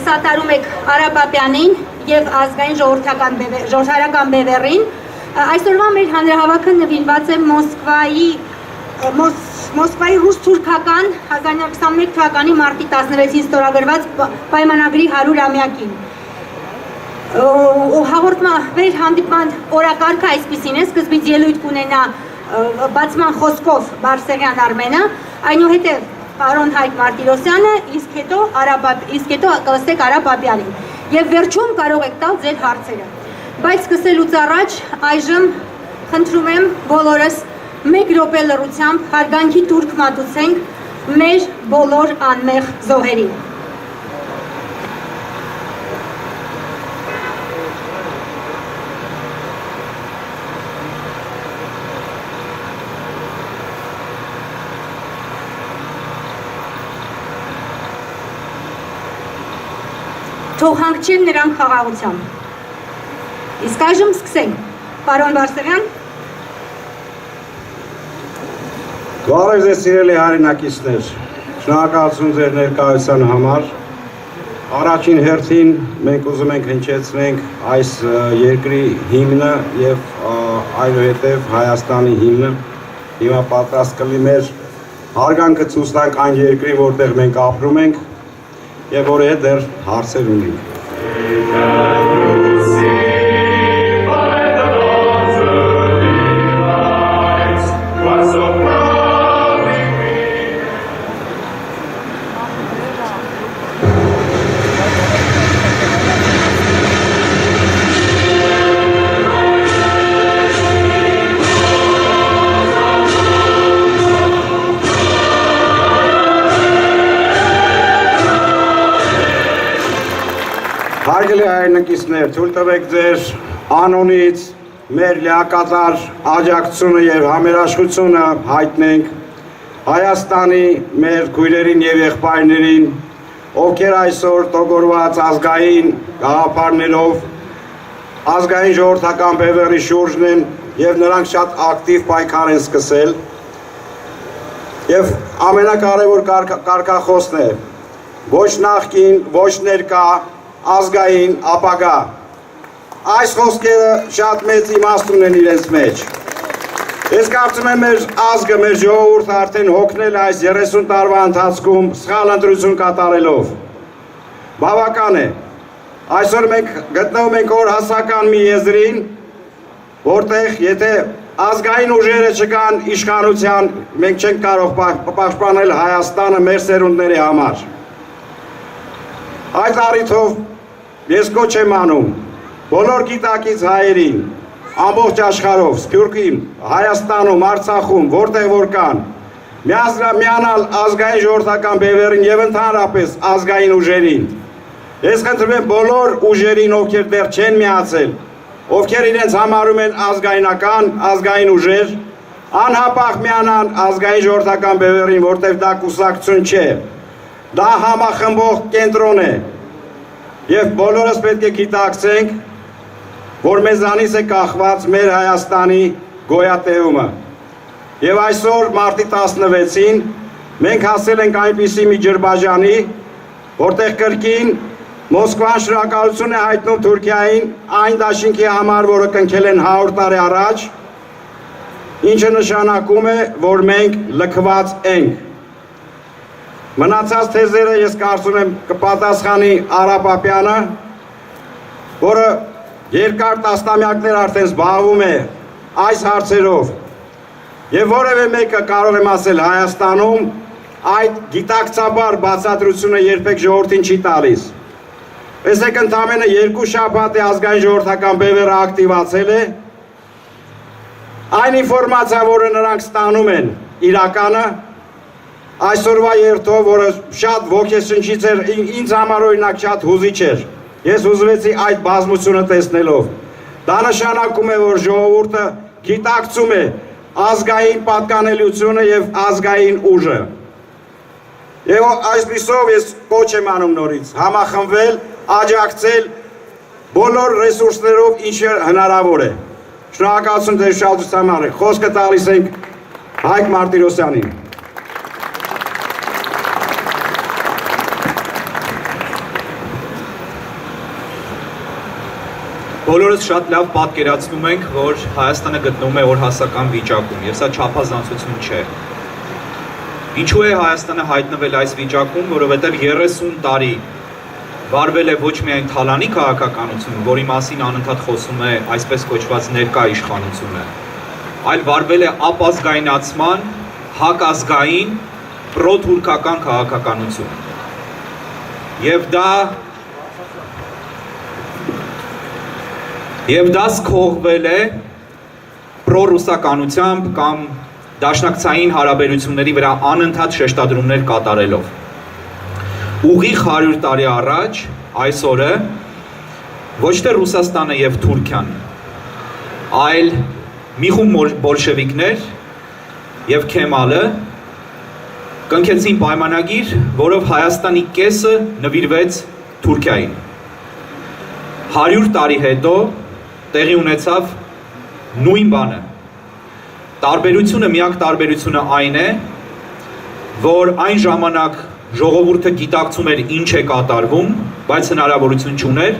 Սատարում եք Արա Պապյանին և ազգային ժողովրդարական բևեռին։ Այսօրվա մեր հանրահավաքը նվիրված է Մոսկվայի ռուս-թուրքական 1921 թվականի մարտի 16-ին ստորագրված պայմանագրի 100-ամյակին։ Մեր հանդիպման օրակարգը այսպիսին է, սկզբից ելույթ կունենա բացման խոսքով Բարսեղյան Արմենը, այնուհետև պարոն Հայկ Մարտիրոսյանը, իսկ հետո կլսեք Արա Պապյանին և վերջում կարող եք տալ ձեր հարցերը։ Բայց սկսելուց առաջ այժմ խնդրում եմ բոլորս մեկ րոպե լռությամբ հարգանքի տուրք մատուցենք մեր բոլոր անմեղ զոհերին։ Թող հանգչեն նրանք խաղաղությամբ։ Իսկ այժմ սկսենք։ Պարոն Բարսեղյան։ Բարև ձեզ սիրելի հայրենակիցներ, շնորհակալություն ձեր ներկայության համար։ Առաջին հերթին մենք ուզում ենք հնչեցնենք այս երկրի հիմնը եւ այնուհետեւ Հայաստանի հիմնը։ Հիմա պատրաստ կլինի մեր հարգանքը ցույց տանք այն երկրին, որտեղ մենք ապրում ենք եւ որի հետ դեռ հարցեր ունենք։ Հարգելի հայրենակիցներ, թույլ տվեք ձեր անունից մեր լիակատար աջակցությունը եւ համերաշխությունը հայտնենք Հայաստանի մեր քույրերին եւ եղբայրներին, ովքեր այսօր տոգորված ազգային գաղափարներով ազգային ժողովրդական բևեռի շուրջն են եւ նրանք շատ ակտիվ պայքար են սկսել եւ ամենակարևոր կարգախոսն է ոչ նախկին, ոչ ներկա ազգային ապագա։ Այս խոսքերը շատ մեծ իմաստ ունեն իրենց մեջ։ Ես կարծում եմ մեր ազգը, մեր ժողովուրդը արդեն հոգնել այս 30 տարվա ընթացքում սխալ ընտրություն կատարելով։ Բավական է։ Այսօր մենք գտնվում ենք օրհասական մի եզրին, որտեղ եթե ազգային ուժերը չկան իշխանության, մենք չենք կարող պաշտպանել Հայաստանը մեր սերունդների համար։ Այդ առիթով ես կոչ եմ անում բոլոր գիտակից հայերին, ամբողջ աշխարհով, Սփյուռքում, Հայաստանում, Արցախում, որտեղ որ կան, միանալ ազգային ժողովրդական բևեռին եւ ընդհանրապես ազգային ուժերին։ Ես խնդրում եմ բոլոր ուժերին, ովքեր դեռ չեն միացել, ովքեր իրենց համարում են ազգայնական, ազգային ուժեր, անհապաղ միանան ազգային ժողովրդական բևեռին, որտեղ դա կուսակցություն չէ։ Դա համախմբող կենտրոն է եւ բոլորս պետք է գիտակցենք, որ մեզանից է կախված մեր Հայաստանի գոյատևումը։ Եվ այսօր մարտի 16-ին մենք հասել ենք այնպիսի մի ջրբաժանի, որտեղ կրկին Մոսկվան շնորհակալություն է հայտնում Թուրքիային այն դաշինքի համար, որը կնքել են 100 տարի առաջ, ինչը նշանակում է, որ մենք լքված ենք։ Մնացած թեզերը ես կարծում եմ կպատասխանի Արա Պապյանը, որը երկար տասնամյակներ արդեն զբաղվում է այս հարցերով եւ որևէ մեկը կարող եմ ասել Հայաստանում այդ գիտակցաբար բացատրությունը երբեք ժողովրդին չի տալիս։ Տեսեք, ընդամենը 2 շաբաթ է ազգային ժողովրդական բևեռը ակտիվացել է։ Այն ինֆորմացիա, որը նրանք ստանում են, իրականը այսօրվա երթով, որը շատ ոգեշնչիչ էր, ինձ համար օրինակ շատ հուզիչ էր։ Ես հուզվեցի այդ բազմությունը տեսնելով։ Դա նշանակում է, որ ժողովուրդը գիտակցում է, ազգային պատկանելիությունը եւ ազգային ուժը։ Եվ այսպիսով ես կոչ եմ անում նորից համախմբվել, աջակցել բոլոր ռեսուրսներով ինչ հնարավոր է։ Շնորհակալություն ձեր շահության համար։ Խոսքը տալիս ենք Հայկ Մարտիրոսյանին։ Բոլորս շատ լավ պատկերացնում ենք, որ Հայաստանը գտնվում է օրհասական վիճակում, եւ սա չափազանցություն չէ։ Ինչու է Հայաստանը հայտնվել այս վիճակում, որովհետեւ 30 տարի վարվել է ոչ միայն թալանի քաղաքականություն, որի մասին անընդհատ խոսում է այսպես կոչված ներկա իշխանությունը, այլ վարվել է ապազգայնացման, հակազգային, պրոթուրքական քաղաքականություն։ Եվ դա սկողվել է պրոռուսականությամբ կամ դաշնակցային հարաբերությունների վրա անընդհատ շեշտադրումներ կատարելով։ Ուղիղ 100 տարի առաջ, այսօրը, ոչ թե Ռուսաստանը եւ Թուրքիան, այլ մի խումբ բոլշևիկներ եւ Քեմալը կնքեցին պայմանագիր, որով Հայաստանի կեսը նվիրվեց Թուրքիային։ 100 տարի հետո տեղի ունեցավ նույն բանը։ Միակ տարբերությունը այն է, որ այն ժամանակ ժողովուրդը գիտակցում էր ինչ է կատարվում, բայց հնարավորություն չուներ։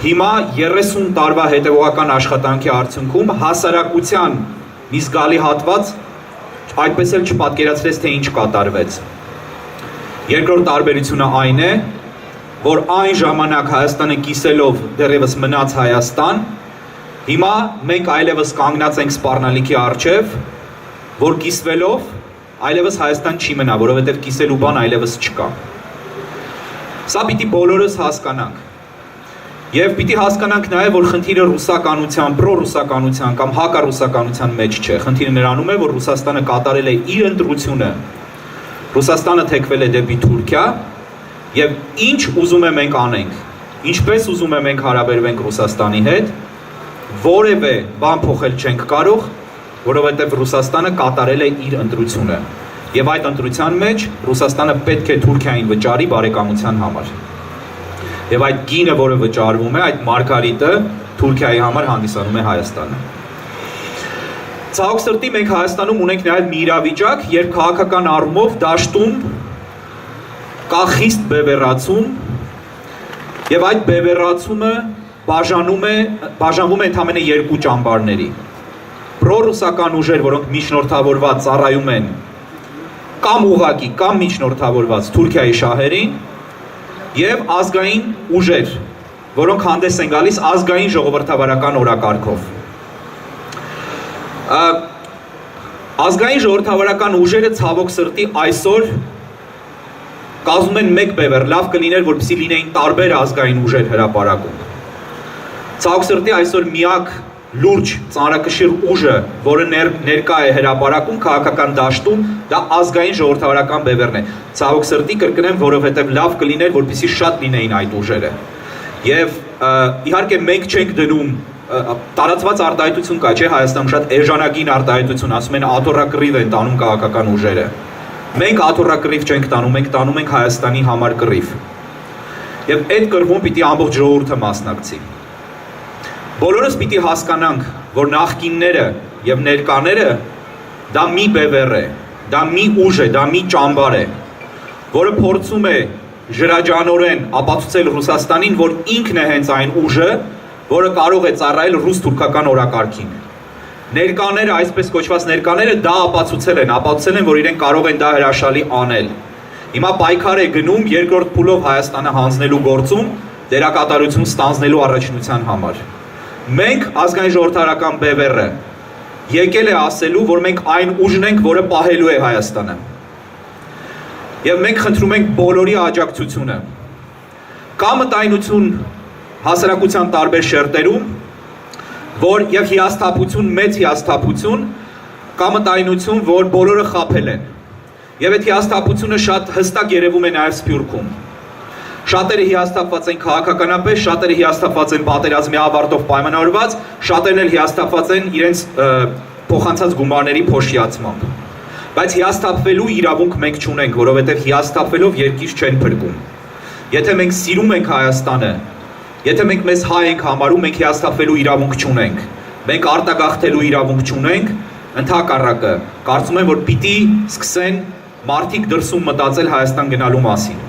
Հիմա 30 տարվա հետևողական աշխատանքի արդյունքում հասարակության մի զգալի հատված այդպես էլ չպատկերացրեց, թե ինչ կատարվեց։ Երկրորդ տարբերությունը այն է, որ այն ժամանակ Հայաստանը կիսելով դեռևս մնաց Հայաստան, հիմա մենք այլևս կանգնած ենք սպառնալիքի առջև, որ կիսվելով այլևս Հայաստան չի մնա, որովհետև կիսելու բան այլևս չկա։ Սա պիտի բոլորս հասկանանք։ Եվ պիտի հասկանանք նաև, որ խնդիրը ռուսականության, պրոռուսականության կամ հակառուսականության մեջ չէ։ Խնդիրը նրանում է, որ Ռուսաստանը կատարել է իր ընտրությունը։ Ռուսաստանը թեքվել է դեպի Թուրքիա, եւ ինչ ուզում է մենք անենք, ինչպես ուզում է մենք հարաբերվենք Ռուսաստանի հետ, որևէ բան փոխել չենք կարող, որովհետեւ Ռուսաստանը կատարել է իր ընտրությունը։ Եվ այդ ընտրության մեջ Ռուսաստանը պետք է Թուրքիային վճարի բարեկամության համար։ Եվ այդ գինը, որը վճարվում է, այդ մարգարիտը Թուրքիայի համար հանդիսանում է Հայաստանը։ Ցավոք սրտի մենք Հայաստանում ունենք նաև մի իրավիճակ, երբ քաղաքական առումով դաշտում կա խիստ բևեռացում, եւ այդ բևեռացումը բաժանվում է ընդամենը երկու ճամբարների։ Պրոռուսական ուժեր, որոնք միջնորդավորված ծառայում են կամ ուղղակի կամ միջնորդավորված Թուրքիայի շահերին, եւ ազգային ուժեր, որոնք հանդես են գալիս ազգային ժողովրդավարական օրակարգով։ Ազգային ժողովրդավարական ուժերը ցավոք սրտի այսօր կազմում են մեկ բևեռ, լավ կլիներ, որպեսզի լինեին տարբեր ազգային ուժեր հրապարակում։ Ցավոք սրտի այսօր միակ լուրջ ծանրակշիռ ուժը, որը ներկա է հրապարակում քաղաքական դաշտում, դա ազգային ժողովրդավարական բևեռն է։ Ցավոք սրտի կրկնեմ, որովհետև լավ կլիներ, որպեսզի շատ լինեին այդ ուժերը։ Եվ իհարկե մենք չենք դնում տարածված արտահայտություն կա, չէ, Հայաստանում շատ էժանագին արտահայտություն, ասում են աթոռակռիվ են տանում քաղաքական ուժերը։ Մենք աթոռակռիվ չենք տանում, մենք տանում ենք Հայաստանի համար կռիվ։ Եվ այդ կռվում պիտի ամբողջ ժողովուրդը մասնակցի։ Բոլորս պիտի հասկանանք, որ նախկինները եւ ներկաները դա մի բևեռ է, դա մի ուժ է, դա մի ճամբար է, որը փորձում է ժրաջանորեն ապացուցել Ռուսաստանին, որ ինքն է հենց այն ուժը, որը կարող է ծառայել ռուս-թուրքական օրակարգին։ Ներկաները, այսպես կոչված ներկաները դա ապացուցել են, որ իրենք կարող են դա հրաշալի անել։ Հիմա պայքար է գնում երկրորդ փուլով Հայաստանը հանձնելու գործում դերակատարություն ստանձնելու առաջնության համար։ Մենք ազգային ժողովրդարական բևեռը եկել է ասելու, որ մենք այն ուժն ենք, որը պահելու է Հայաստանը։ Եվ մենք խնդրում ենք բոլորի աջակցությունը։ Կա մտայնություն հասարակության տարբեր շերտերում, որ եւ հիասթափություն, մեծ հիասթափություն, կա մտայնություն, որ բոլորը խաբել են։ Եվ այդ հիասթափությունը շատ հստակ երևում է նաեւ Սփյուռքում։ Շատերը հիասթափված են քաղաքականապես, շատերը հիասթափված են պատերազմի ավարտով պայմանավորված, շատերն էլ հիասթափված են իրենց փոխանցած գումարների փոշիացմամբ։ Բայց հիասթափվելու իրավունք մենք չունենք, որովհետև հիասթափվելով երկիր չեն փրկում։ Եթե մենք սիրում ենք Հայաստանը, եթե մենք մեզ հայ ենք համարում, մենք հիասթափվելու իրավունք չունենք։ Մենք արտագաղթելու իրավունք չունենք, ընդհակառակը, կարծում եմ, որ պիտի սկսեն մարդիկ դրսում մտածել Հայաստան գնալու մասին։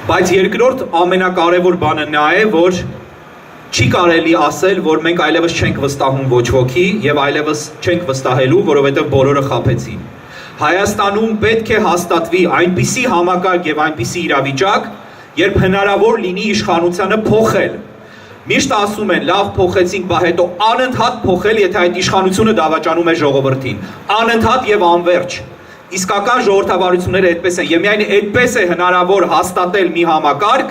Բայց երկրորդ ամենակարևոր բանը նա է, որ չի կարելի ասել, որ մենք այլևս չենք վստահում ոչ ոքի եւ այլևս չենք վստահելու, որովհետեւ բոլորը խաբեցին։ Հայաստանում պետք է հաստատվի այնպիսի համակարգ եւ այնպիսի իրավիճակ, երբ հնարավոր լինի իշխանությանը փոխել։ Միշտ ասում են, լավ փոխեցինք, բա հետո անընդհատ փոխել, եթե այդ իշխանությունը դավաճանում է ժողովրդին։ Անընդհատ եւ անverջ։ Իսկական ժողովրդավարությունները այդպես են, եւ միայն այդպես է հնարավոր հաստատել մի համակարգ,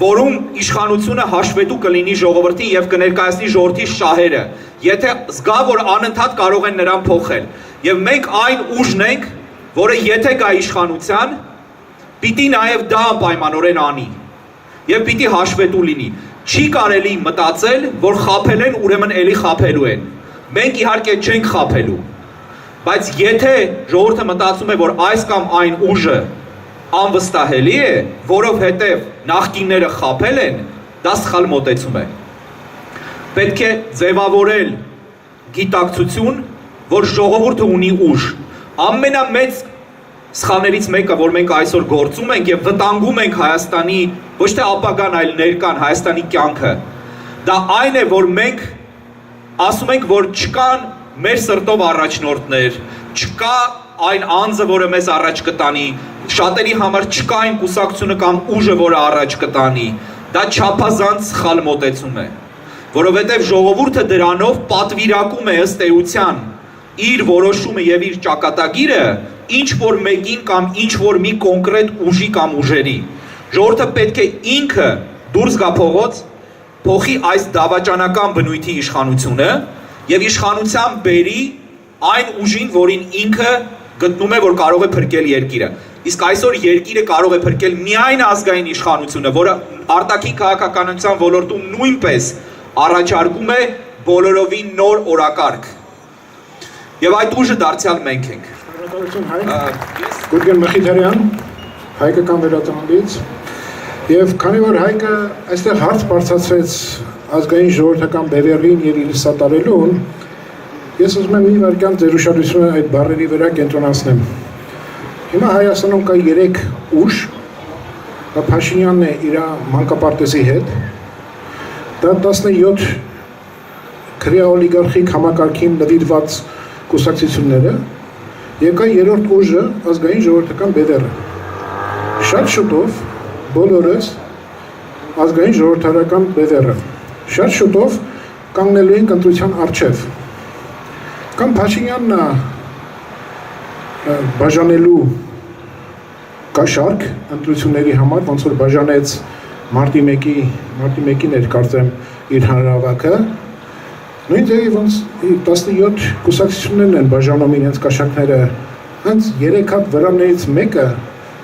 որում իշխանությունը հաշվետու կլինի ժողովրդին եւ կներկայացնի ժողովրդի շահերը, եթե զգա, որ անընդհատ կարող են նրան փոխել։ Եվ մենք այն ուժն ենք, որը եթե գա իշխանության, պիտի նաեւ դա անպայմանորեն անի եւ պիտի հաշվետու լինի։ Չի կարելի մտածել, որ խաբել են, ուրեմն էլի խաբելու են։ Մենք իհարկե չենք խաբելու, բայց եթե ժողովուրդը մտածում է, որ այս կամ այն ուժը անվստահելի է, որովհետև նախկինները խաբել են, դա սխալ մոտեցում է։ Պետք է ձևավորել գիտակցություն, որ ժողովուրդը ունի ուժ։ Ամենամեծ սխալներից մեկը, որ մենք այսօր գործում ենք եւ վտանգում ենք Հայաստանի ոչ թե ապագան, այլ ներկան, Հայաստանի կյանքը, դա այն է, որ մենք ասում ենք, որ չկան մեր սրտով առաջնորդներ, չկա այն անձը, որը մեզ առաջ կտանի, շատերի համար չկա այն կուսակցությունը կամ ուժը, որը առաջ կտանի, դա չափազանց սխալ մոտեցում է, որովհետև ժողովուրդը դրանով պատվիրակում է ըստ էության իր որոշումը եւ իր ճակատագիրը ինչ որ մեկին կամ ինչ որ մի կոնկրետ ուժի կամ ուժերի։ Ժողովուրդը պետք է ինքը դուրս գա փողոց, փոխի այս դավաճանական բնույթի իշխանությունը եւ իշխանության բերի այն ուժին, որին ինքը գտնում է, որ կարող է փրկել երկիրը։ Իսկ այսօր երկիրը կարող է փրկել միայն ազգային իշխանությունը, որը արտաքին քաղաքականության ոլորտում նույնպես առաջարկում է բոլորովին նոր օրակարգ։ Եվ այդ ուժը դարձյալ մենք ենք։ Շնորհակալություն Հայկ։ Գուրգեն Մխիթարյան, հայկական վերածննդից։ Եվ քանի որ Հայկը այստեղ հարց բարձրացրեց ազգային ժողովրդական բևեռին եւ իր սատարելուն, ես ուզում եմ մի վարքյան ձեր ուշադրությունը այդ բառերի վրա կենտրոնացնեմ։ Հիմա Հայաստանում կա 3 ուժ, դա Փաշինյանն է իր մանկապարտեզի հետ, դա 17 քրեա օլիգարխիկ համակարգին նվիրված կուսակցությունները եւ կա երրորդ ուժը ազգային ժողովրդական բևեռը։ Շատ շուտով բոլորս ազգային ժողովրդական բևեռը շատ շուտով կանգնելու են ընտրության առջև։ Կամ Փաշինյանն բաժանելու կաշառք ընտրությունների համար, ոնց որ բաժանեց մարտի 1-ին էր կարծեմ իր հանրահավաքը, նույն ձևի ոնց 17 կուսակցություններն են բաժանում իրենց կաշառքները, հենց 3 հատ վրաններից մեկը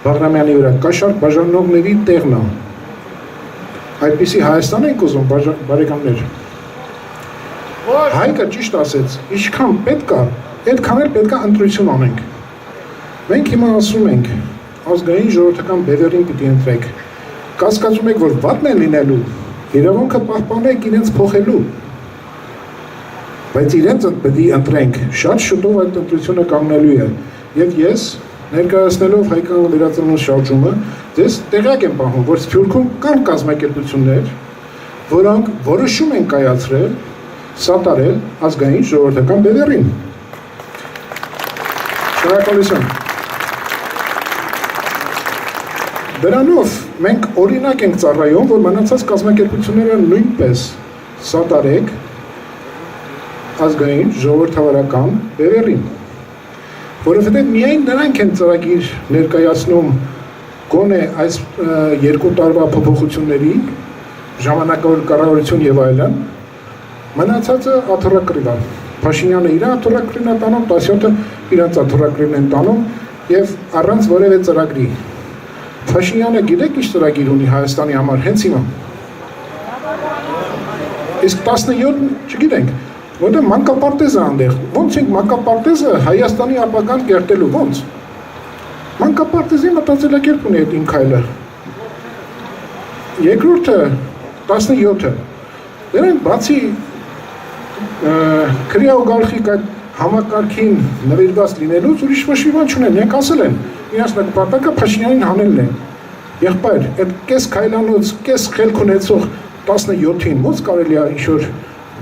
Բաղրամյանի վրա կաշառք բաժանողների տեղն է։ Այդպիսի Հայաստան ենք ուզում, բարեկամներ։ Հայկը ճիշտ ասեց, ինչքան պետք է, այդքան էլ պետք է ընտրություն անենք։ Մենք հիմա ասում ենք, ազգային ժողովրդական բևեռին պիտի ընտրեք։ Կասկածում եք, որ վատն է լինելու, իրավունքը պահպանեք իրենց փոխելու։ Բայց իրենց պետք է ընտրենք, շատ շուտով այդ ընտրությունը կանգնելու է։ Եվ ես ներկայացնելով հայկական վերածնունդ շարժումը, ձեզ տեղյակ եմ պահում, որ Սփյուռքում կան կազմակերպություններ, որոնք որոշում են կայացրել, սատարել ազգային ժողովրդական բևեռին։ Շնորհակալություն։ Դրանով մենք օրինակ ենք ծառայում, որ մնացած կազմակերպությունները նույնպես սատարեք ազգային ժողովրդավարական բևեռին, որովհետև միայն նրանք են ծրագիր ներկայացնում գոնե այս 2 տարվա փոփոխությունների, ժամանակավոր կառավարություն եւ այլն, մնացածը աթոռակրիվ է։ Փաշինյանը իր աթոռակրիվն է տանում, 17-ը իրանց աթոռակրիվն են տանում եւ առանց որևէ ծրագրի։ Փաշինյանը գիտեք ինչ ծրագիր ունի Հայաստանի համար հենց հիմա։ Իսկ 17 չգիտենք, Որտեղ մանկապարտեզը այնտեղ, ոնց ենք մանկապարտեզը Հայաստանի ապագան կերտելու, ոնց։ Մանկապարտեզի մտածելակերպ ունի այդ իմ քայլը։ Երկրորդը 17-ը։ Դրանք բացի քրեա ու գալխիկ այդ համակարգին նվիրված լինելուց ուրիշ ոչ մի բան չունեն, նրանք ասել են, իրենց նպատակը Փաշինյանին հանելն է։ Եղբայր, այդ կես քայլանոց, կես խելք ունեցող 17-ին ոնց կարելի է ինչ-որ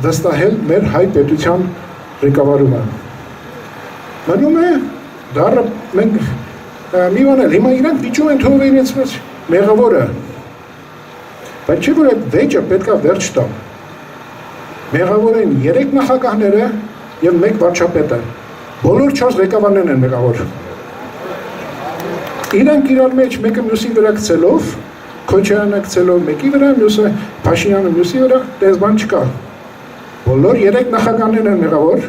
վստահել մեր հայ պետության ղեկավարումը։ Մնում է դառը մենք մի բան էլ հիմա իրանք վիճում են թողել իրենց մեղավորը։ Բայց չէ որ այդ վեճը պետքա վերջ տա։ Մեղավոր են 3 նախագահները եւ 1 վարչապետը։ Բոլոր 4 ղեկավարներն են մեղավոր։ Իրանք իրար մեջ մեկը մյուսի վրա գցելով, Քոչարյանը գցելով մեկի վրա, մյուսը Փաշինյանը մյուսի վրա, տես բան չկա։ Բոլոր 3 նախագահներն են մեղավոր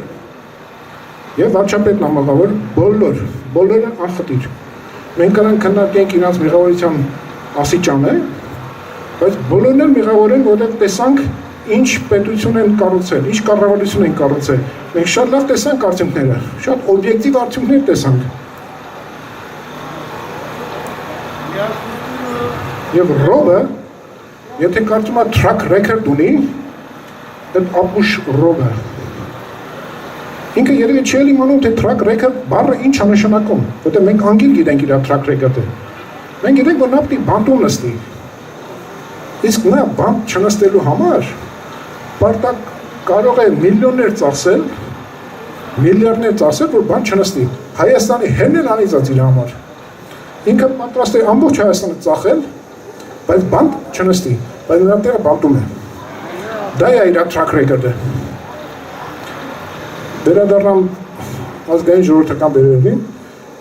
եւ վարչապետն է մեղավոր, բոլորը անխտիր։ Մենք կարող ենք քննարկենք իրաց մեղավորության աստիճանը, բայց բոլորն էլ մեղավոր են, որովհետեւ տեսանք ինչ պետություն են կառուցել, ինչ կառավարություն են կառուցել։ Մենք շատ լավ տեսանք արդյունքները, շատ օբյեկտիվ արդյունքներ տեսանք։ Եվ Ռոբը, եթե կարծում է track record ունի, այդ ապուշ Ռոբը։ Ինքը երևի չի իմանում, թե track record բառը ինչ է նշանակում, որտեղ մենք անգիր գիտենք իր track record-ը։ Մենք գիտենք, որ նա պետք է բանտում նստի։ Իսկ նա բանտ չնստելու համար Պարտակ կարող է միլիոններ ծախսել, միլիարդներ ծախսել, որ բան չնստի։ Հայաստանի հերն էլ անիծած իր համար։ Ինքը պատրաստ է ամբողջ Հայաստանը ծախել, բայց բանտ չնստի, բայց նրա տեղը բանտում է։ Դա է իր track record-ը։ Վերադառնամ ազգային ժողովրդական բերերին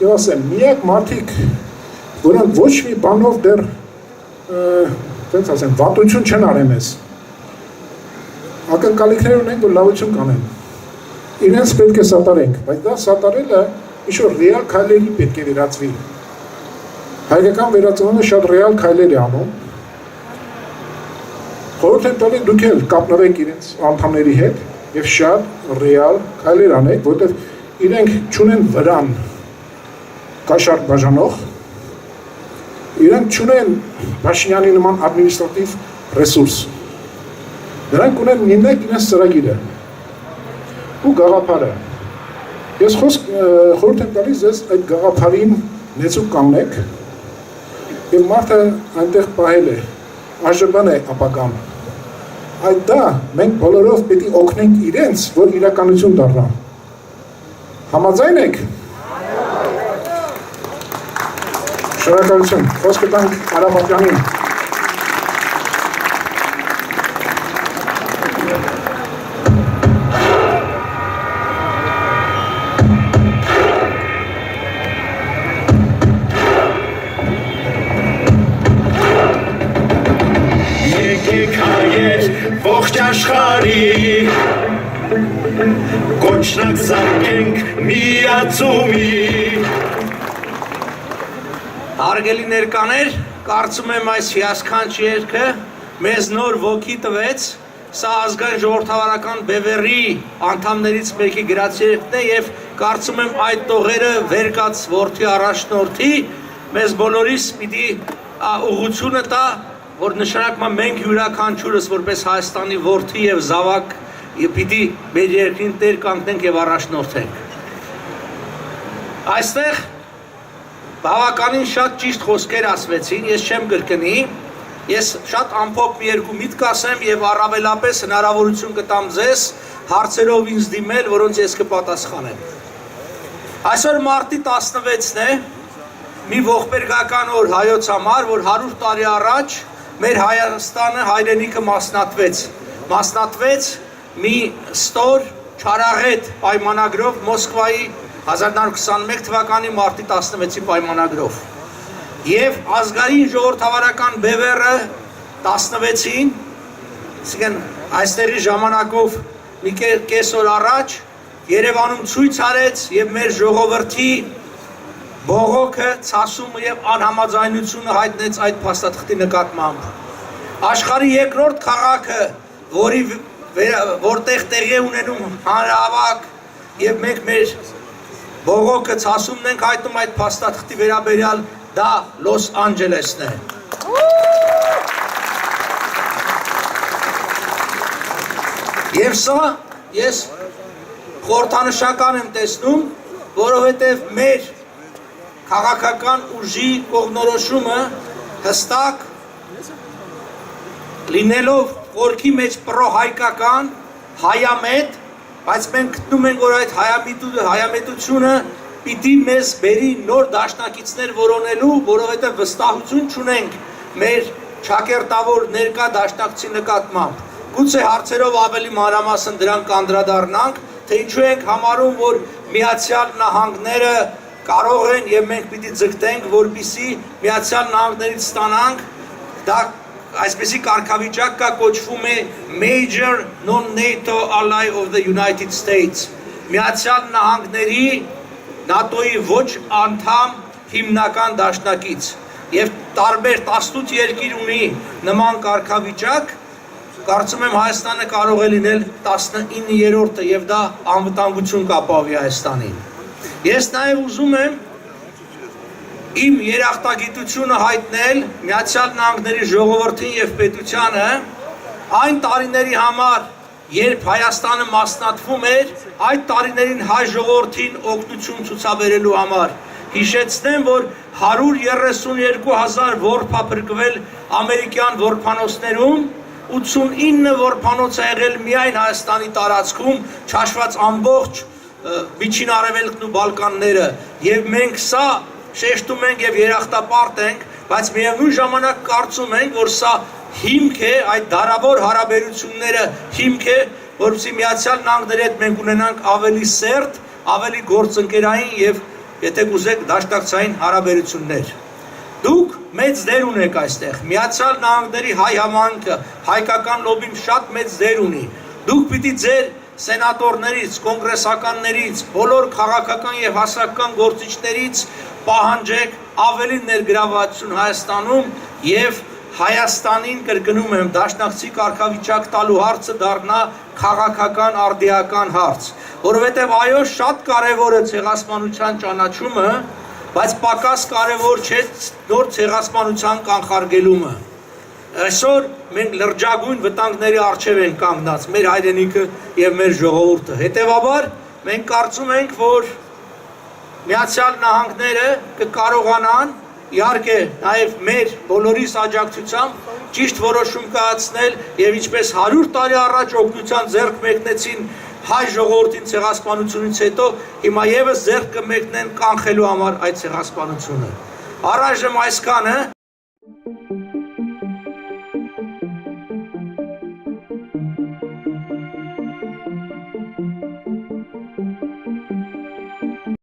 եւ ասեմ, միակ մարդիկ, որոնք ոչ մի բանով դեռ ոնց ասեմ, վատություն չեն արել մեզ։ Ակնկալիքներ ունենք, որ լավություն կանեն։ Իրենց պետք է սատարենք, բայց դա սատարելը ինչ-որ ռեալ քայլերի պետք է վերածվի։ Հայկական վերածնունը շատ ռեալ քայլեր է անում։ Խորհուրդ եմ տալիս դուք էլ կապնվեք իրենց անդամների հետ եւ շատ ռեալ քայլեր անեք, որովհետեւ իրենք չունեն վրան կաշառք բաժանող, իրենք չունեն Փաշինյանի նման ադմինիստրատիվ ռեսուրս։ Նրանք ունեն միայն իրենց ծրագիրը ու գաղափարը։ Ես խորհուրդ եմ տալիս ձեզ այդ գաղափարին նեցուկ կանգնեք եւ մարդը այնտեղ պահել է, այժմ է ապագան։ Այդ դա մենք բոլորով պետք է օգնենք իրենց, որ իրականություն դառնա։ Համաձայն եք։ Շնորհակալություն։ Խոսքը տանք Արաբատյանին։ Ողջ աշխարհի կոչնակ զարկենք միացումի։ Հարգելի ներկաներ, կարծում եմ այս հիասքանչ երգը մեզ նոր ոգի տվեց, սա ազգային ժողովրդավարական բևեռի անդամներից մեկի գրած երգն է եւ կարծում եմ այդ տողերը վերկաց որդի առաջնորդի մեզ բոլորիս պիտի ուղղությունը տա, որ նշանակում է մենք յուրաքանչյուրս որպես Հայաստանի որդի եւ զավակ պիտի մեր երկրին տեր կանգնենք եւ առաջնորդենք։ Այստեղ բավականին շատ ճիշտ խոսքեր ասվեցին, ես չեմ կրկնի, ես շատ ամփոփ մի երկու միտք ասեմ եւ առավելապես հնարավորություն կտամ ձեզ հարցերով ինձ դիմել, որոնց ես կպատասխանեմ։ Այսօր մարտի 16-ն է, մի ողբերգական օր հայոց համար, որ 100 տարի առաջ մեր Հայաստանը հայրենիքը մասնատվեց մի ստոր չարաղետ պայմանագրով Մոսկվայի 1921 թվականի մարտի 16-ի պայմանագրով եւ ազգային ժողովրդավարական բևեռը 16-ին, այսինքն այստեղի ժամանակով մի կես օր առաջ Երևանում ցույց արեց եւ մեր ժողովրդի բողոքը, ցասումը եւ անհամաձայնությունը հայտնեց այդ փաստաթղթի նկատմամբ։ Աշխարհի երկրորդ քաղաքը, որի որտեղ տեղի ունենում հանրահավաք եւ մենք մեր բողոքը ցասումն ենք հայտնում այդ փաստաթղթի վերաբերյալ, դա Լոս Անջելեսն է։ Եվ սա ես խորհրդանշական եմ տեսնում, որովհետև մեր քաղաքական ուժի կողմնորոշումը հստակ լինելով խորքի մեջ պրոհայկական, հայամետ, բայց մենք գտնում ենք, որ այդ հայամետությունը պիտի մեզ բերի նոր դաշնակիցներ որոնելու, որովհետև վստահություն չունենք մեր ճակերտավոր ներկա դաշնակցի նկատմամբ։ Գուցե հարցերով ավելի մանրամասն դրանք անդրադառնանք, թե ինչու ենք համարում, որ Միացյալ Նահանգները կարող են եւ մենք պիտի ձգտենք, որպեսզի Միացյալ Նահանգներից ստանանք, դա այսպեսի կարգավիճակ կա, կոչվում է Major Non-NATO Ally of the United States, Միացյալ Նահանգների ՆԱՏՕ-ի ոչ անդամ հիմնական դաշնակից եւ տարբեր 18 երկիր ունի նման կարգավիճակ, կարծում եմ Հայաստանը կարող է լինել 19-րդը եւ դա անվտանգություն կապավի Հայաստանին։ Ես նաեւ ուզում եմ իմ երախտագիտությունը հայտնել Միացյալ Նահանգների ժողովրդին եւ պետությանը այն տարիների համար, երբ Հայաստանը մասնատվում էր, այդ տարիներին հայ ժողովրդին օգնություն ցուցաբերելու համար։ Հիշեցնեմ, որ 132,000 որբ փրկվել ամերիկյան որբանոցներում, 89 որբանոց է եղել միայն Հայաստանի տարածքում, չհաշված ամբողջ Միջին Արևելքն ու Բալկանները, եւ մենք սա շեշտում ենք եւ երախտապարտ ենք, բայց միևնույն ժամանակ կարծում ենք, որ սա հիմք է, այդ դարավոր հարաբերությունները հիմք է, որպեսզի Միացյալ Նահանգների հետ մենք ունենանք ավելի սերտ, ավելի գործընկերային եւ եթե կուզեք դաշնակցային հարաբերություններ։ Դուք մեծ դեր ունեք այստեղ։ Միացյալ Նահանգների հայ համայնքը, հայկական լոբին շատ մեծ դեր ունի։ Դուք պիտի ձեր սենատորներից, կոնգրեսականներից, բոլոր քաղաքական եւ հասարակական գործիչներից պահանջեք ավելի ներգրավվածություն Հայաստանում եւ Հայաստանին կրկնում եմ դաշնակցի կարգավիճակ տալու հարցը դառնա քաղաքական արդիական հարց, որովհետեւ այո շատ կարեւոր է ցեղասպանության ճանաչումը, բայց պակաս կարեւոր չէ նոր ցեղասպանության կանխարգելումը։ Այսօր մենք լրջագույն վտանգների առջև ենք կանգնած, մեր հայրենիքը եւ մեր ժողովուրդը։ Հետեւաբար մենք կարծում ենք, որ Միացյալ Նահանգները կկարողանան, իհարկե նաև մեր բոլորիս աջակցությամբ ճիշտ որոշում կայացնել եւ ինչպես 100 տարի առաջ օգնության ձեռք մեկնեցին հայ ժողովրդին ցեղասպանությունից հետո, հիմա եւս ձեռք կմեկնեն կանխելու համար այդ ցեղասպանությունը։ Առայժմ այսքանը